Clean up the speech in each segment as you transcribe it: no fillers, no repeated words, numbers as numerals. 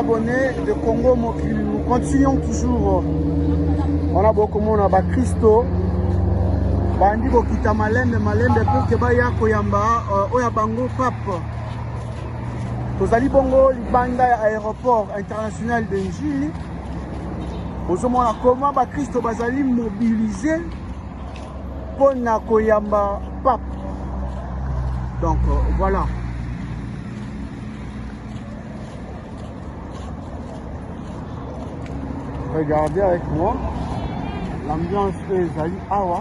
abonnés de Congo Mokili. Nous continuons toujours. On a beaucoup de monde à Christo. Bandi ko kita malembe pour que baya koyamba oya bango pape. Tozali bongo libanda ya aéroport international de Njili. Ozomona comment ba Christo bazali mobilisé pour na koyamba pape. Donc voilà. Regardez avec moi. L'ambiance est Zali Awa.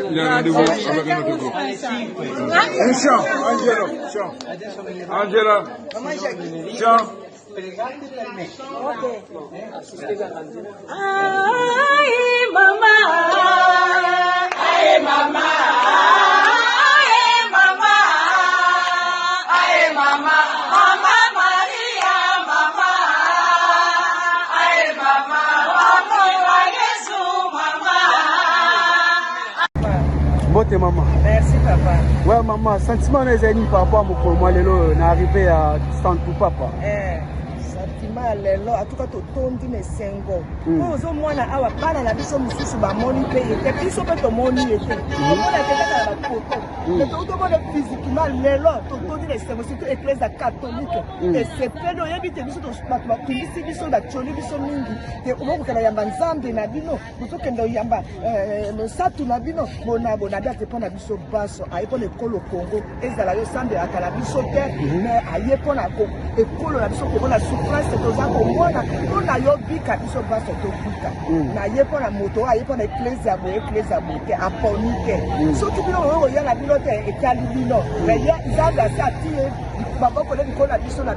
Il a rendez-vous avec un autre groupe. Un chant, Angela, chant. Angela, chant. Aïe maman, aïe maman, aïe maman, aïe maman, maman Maria, maman, aïe maman, maman Jésus, maman. Bote maman. Merci papa. Ouais maman, sentiment les amis par rapport à mon promo lelo n'arrivé à stand pour papa. Sentiment lelo en tout cas to tondi ne sengo. Ozo mwana awa bana na biso mususu ba moni pe ete biso pe to moni ete. Omona teka na photo. To to mona physiquement lelo to tondi ne sengo surtout église catholique. Et c'est fait no yebi te biso to ba kulisi biso ba choli biso mingi. Te omoko kana yamba nzambe na bino. Biso kendo yamba no satu na bino bona bia te pona biso baso ayepo le kolo Congo ezala yo sande akala biso te mais ayepo na ko ekolo na biso ko na souffrance toza ko mona na yo bika biso baso to bika na ayepo na moto ayepo na église bo te aponi te soki bino o ya na bino te etali bino mais ya nzambe asa tie baboko le biko na biso na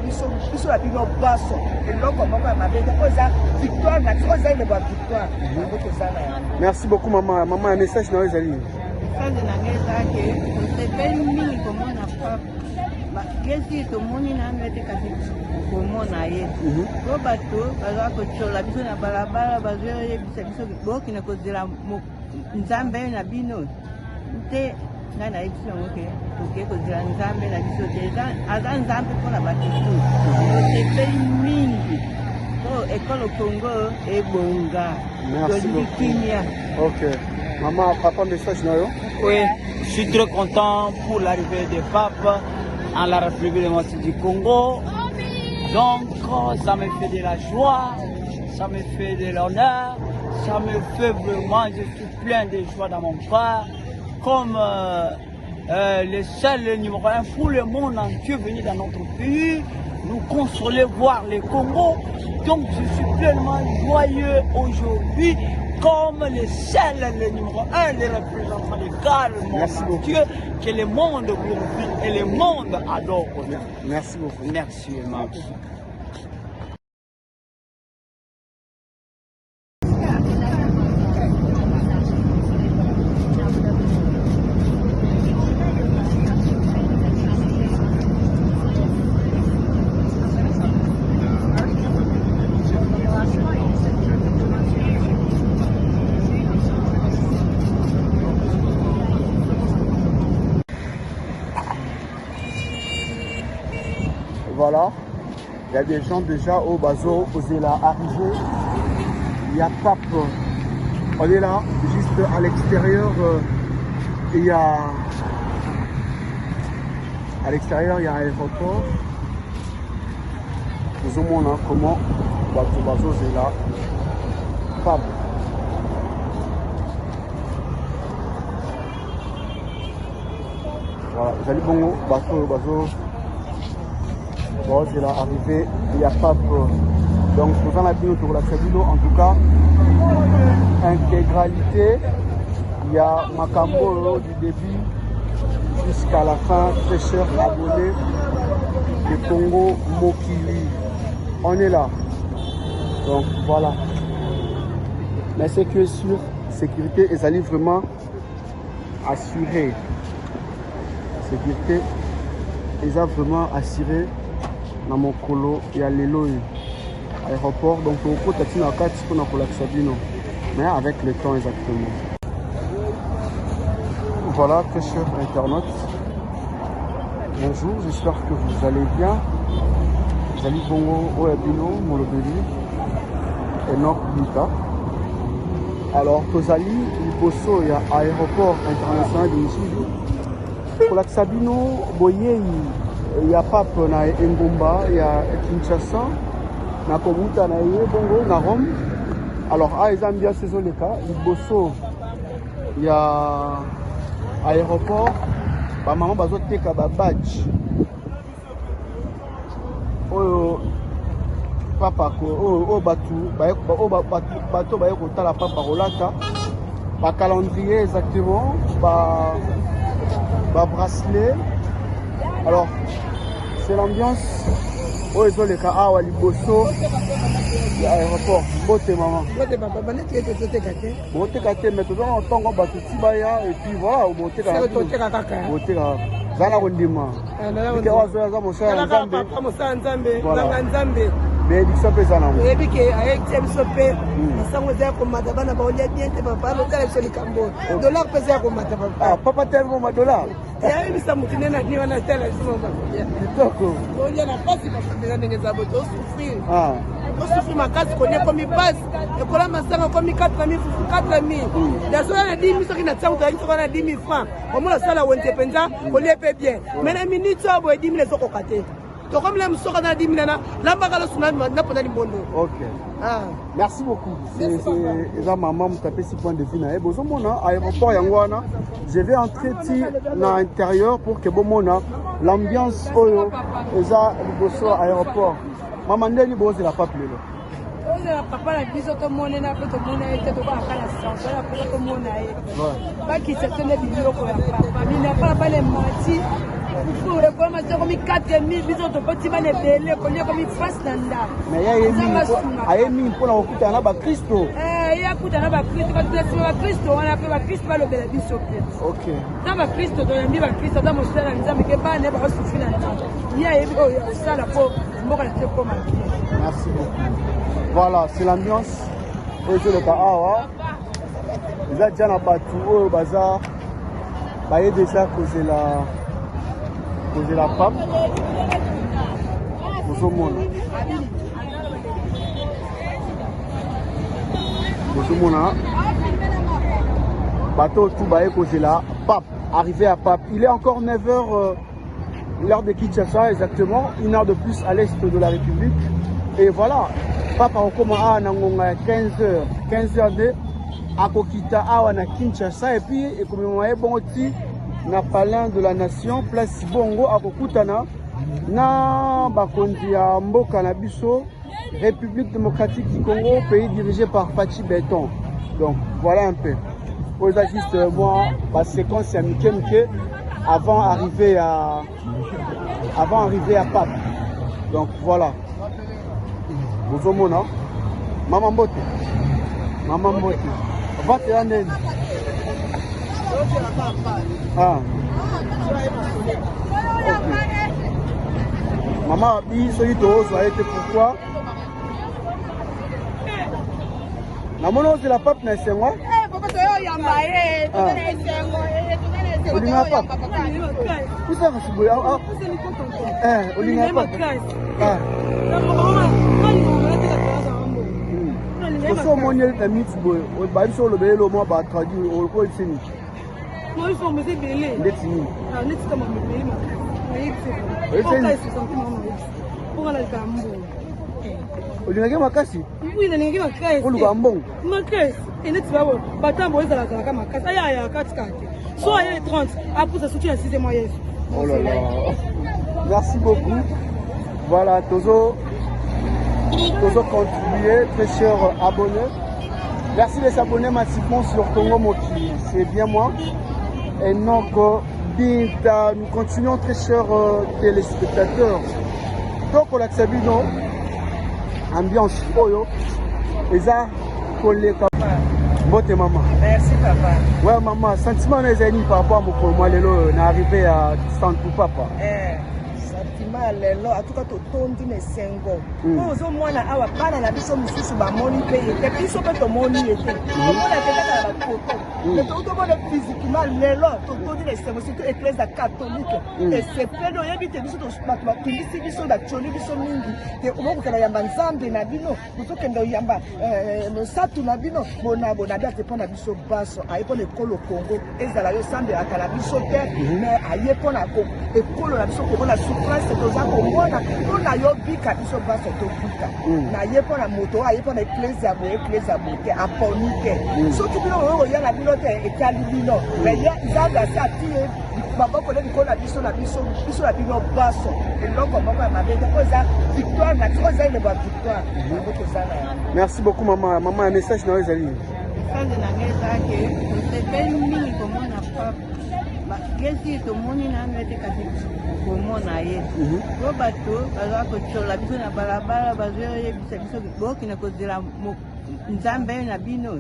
bino baso eloko moko ya mabete oza victoire na oza ile ba victoire ngoko sana. Merci beaucoup maman. Maman un message na ezali. Kazi na ngeza ke usepeli mingi komona papa gesi tomoni na ngete kasi komona ye ko bato baza kochola biso na balabala bazoyebisa biso boki na kozela nzambe na bino te ngai nayebi yango ke toke kozela nzambe na biso te aza nzambe mpona bato tu osepeli mingi po ekolo Congo ebonga tozili kimia. Ok. Maman, papa, message na yo? Oui, je suis très content pour l'arrivée des papes en la République démocratique du Congo. Donc, ça me fait de la joie, ça me fait de l'honneur, ça me fait vraiment, je suis plein de joie dans mon cœur. Comme le seul numéro 1 pour le monde entier venu dans notre pays, nous consoler, voir le Congo. Donc, je suis pleinement joyeux aujourd'hui. Comme le seul, le numéro 1, les représentants de God, le monde entier, que le monde glorifie et le monde adore. Merci beaucoup. Merci, maman. Voilà, il y a des gens déjà au bateau, osé là arriver. Il y a Pape. On est là, juste à l'extérieur. Il y a à l'extérieur, il y a un aéroport. Nous avons comment bateau c'est là. Pape. Voilà, vous allez bon bateau. Bon, c'est là arrivé, il y a pas donc nous en avons pour la Sabino en tout cas intégralité, il y a Makambo du début jusqu'à la fin, très cher abonné de Congo Mokili. On est là. Donc voilà. Mais c'est que sur sécurité, ils allaient vraiment assurer. Sécurité, ils ont vraiment assuré. Dans mon colo, il y a l'Eloï aéroport, donc au côté de la carte, on a pour la Sabino, mais avec le temps exactement. Voilà, très cher internaute. Bonjour, j'espère que vous allez bien. Zali Bongo Oyabino, Molobeli, Enoch Bita. Alors, Tozali, Liboso, il y a aéroport international de Mississippi. Pour la Sabino, Boyei, il y a Pape na Ngomba, il y a Kinshasa, na Komuta na Bongo, na Rome. Alors, à Zambia, c'est le cas. Liboso, il y a aéroport. Ba maman bazo teka ba badge oyo papa ko batu bato ba ko tala papa rolata ba calendrier exactement ba bracelet. Alors c'est l'ambiance oyo le ka awa liboso ya aéroport bote maman bote papa baneti ete toteka te boteka te mais toujours en temps batu tibaya et puis voilà boteka boteka zana kondima ke wazo za mosala nzambe papa mosala nzambe nganga nzambe bénédiction pe zana mo ebi ke ayeki biso pe sango za komata bana ba olia bien te papa lo kala biso likambo dollar pe za komata papa papa tellement ma dollar ya bisa mutine na ni wana tela biso ba kitoko olia na pasi papa ndenge ndenge za boto souffrir osufri makasi konia komi basi ekola masanga komi 4 daso na 10 soki na tsango toyaki soki na 10 francs omona osala wenze mpenza kolie mpe bien mais na minute oyo boye 10 ezokoka te tokomila mosoka na 10 na lambaka losuna na mpona libondo. Ok. Merci beaucoup. C'est ça maman mutapesi point de vue na bozomona aéroport yango wana je vais entrer dans l'intérieur pour que bomona l'ambiance oyo eza liboso aéroport. Maman ndeni boze la pape lelo. Oza papa la biso to monena pe to mona ete to ba kala sanso la pe to mona ye. Ba ki se tene biloko ko ya papa. Mina papa le mati. Pour le comme ça comme 4000 biso to petit bane belé ko le comme face nanda. Mais ya yemi pour la okuta na ba Kristo. Ya kuta na ba Kristo ka tuna ba Kristo wana pe ba Kristo ba lo bela biso pe. OK. Na ba Kristo to yambi ba Kristo da mo sala nzambe ke ba ne ba osufi na nzambe. Ya yebi o ya sala po mboka na te ko ma. Merci beaucoup. Voilà, c'est l'ambiance. Aujourd'hui le Kahawa. Ils ont déjà na batu au bazar. Bah il déjà causé la pape. Bozomona. Bateau tout bah causé la pape. Arrivé à Pape. Il est encore 9h l'heure de Kinshasa exactement, 1 heure de plus à l'est de la République. Et voilà. Papa okoma a nangonga 15h de akokita awa na Kinshasa et puis ekomema ebongoti na palais de la nation place Bongo akokutana na bakonzi ya mboka na biso République démocratique du Congo, pays dirigé par Fachi Beton. Donc voilà un peu. Pour ça juste moi la séquence ya mike avant arriver à Pape. Donc voilà. Bozomona Maman Mbote. Maman Mbote. Va te rendre. Maman biso ito so été pourquoi? Na mono c'est la pape na sengo. Papa to yo yamba to na sengo Olinga pape. Kusa kasibu olinga pape. So moniel ta mix boy o ba so lo be lo mo ba traduire o ko tsini mo so mo se belé ndetini ndeti kama mo belé ma pour la gambo olinga makasi oui na ningi makasi ko luka mbongo makasi ndeti babo batambo ezala kaka makasi aya kati kati so aya 30 après ça soutient 6 mois yes. Oh là là. Merci beaucoup. Voilà Tozo contribuer, très chers abonnés. Merci de s'abonner massivement sur Congo Moki, c'est bien moi. Et donc, nous continuons, très chers téléspectateurs. Donc, on a Sabino, ambiance Oyo, et ça, collègue. Bote maman. Merci papa. Ouais maman, sentiment les amis par rapport à mon moi lelo, on est arrivé à Santou papa. Sentiment sentiment ya lelo atuka totondi na esengo po ozomona awa bana na biso mosusu bamoni mpe ye te biso mpe tomoni ye te tomona te kaka na bapoto me totomona physiquement lelo totondi na esengo surtout église catholique esepeli oyebi te biso bato batungisi biso batioli biso mingi te obokokenda yamba nzambe na bino bozokenda oyamba mosatu na bino bonabi ate mpo na biso baso aye mpo na ekolo Congo ezala yo nzambe akala biso te me aye mpo na ekolo na biso komona souffrance toza komona mpo na yo bika biso baso tobika na ye mpo na moto aye mpo na eklese ya boye te aponi te soki bino oyo oya na bino te etali bino me ye nzambe asi ati ye maboko nde likolo na biso na bino baso eloko moko ya mabe te po eza victoire na biso eza elebo ya victoire yango toza na yango. Merci beaucoup mama ya message na yo ezali message na ngai ezaki tosepeli mingi komona papa gesi tomoni nano ete kasi komona ye po bato bazwa kocola biso na balabala bazoyebisa biso bokina kozela nzambe na bino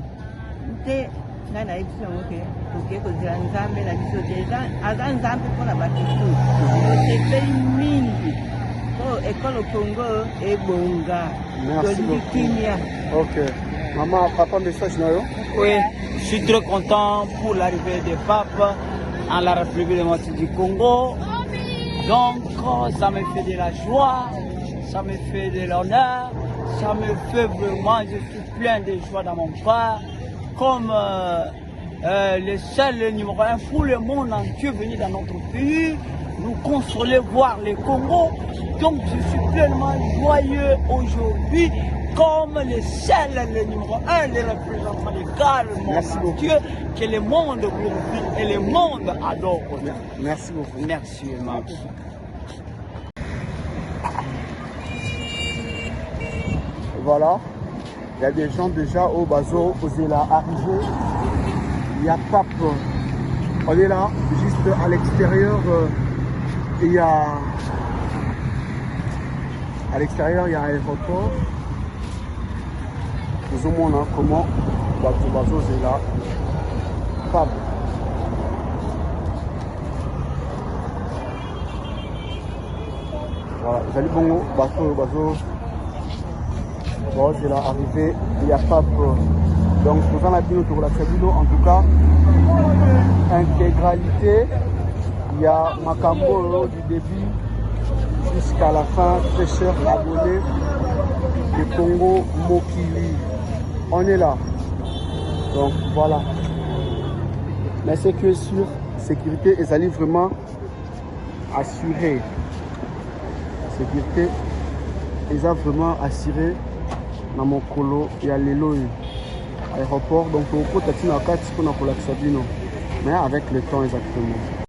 te ngai nayebisi yango ke toke kozela nzambe na biso te aza nzambe mpona bakristo tosepeli mingi po ekolo Congo ebonga tolingi kimia. Ok. Maman, papa, message na yo? Oui, je suis très content pour l'arrivée des papes en la République démocratique du Congo. Donc, ça me fait de la joie, ça me fait de l'honneur, ça me fait vraiment, je suis plein de joie dans mon cœur. Comme le seul numéro 1 pour le monde entier venu dans notre pays, nous consoler, voir le Congo. Donc, je suis pleinement joyeux aujourd'hui. Comme le seul, le numéro 1, le représentant de God, mon Dieu, que le monde glorifie et le monde adore. Merci beaucoup. Merci, Max. Voilà, il y a des gens déjà au bateau, osé là arriver. Il y a Pape, on est là, juste à l'extérieur. Il y a à l'extérieur, il y a un aéroport. Nous avons comment bateau est là. Pape. Voilà, j'allais bon bateau. Bon, c'est là arrivé, il y a Pape. Donc nous en avons autour de la Sabino, en tout cas, intégralité. Il y a Makambo du début jusqu'à la fin, très cher abonné de Congo Mokili. On est là. Donc voilà. Mais ce qui est sûr, sécurité, ils allaient vraiment assurer. Sécurité, ils ont vraiment assuré dans mon colo, il y a l'élo aéroport. Donc au côté de la carte, on a mais avec le temps exactement.